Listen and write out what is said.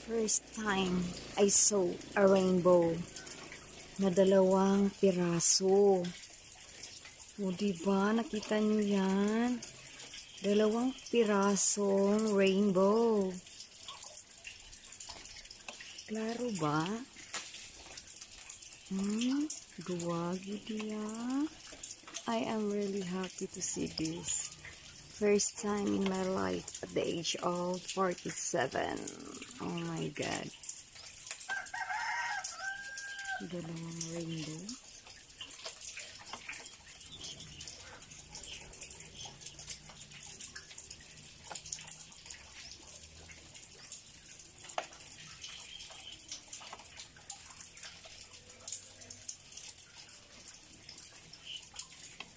First time I saw a rainbow na 2 piraso. O, diba? Nakita nyo yan? 2 pirasong rainbow. Klaro ba? Guwagi diya. I am really happy to see this. First time in my life at the age of 47. Oh my God. 2 rainbow.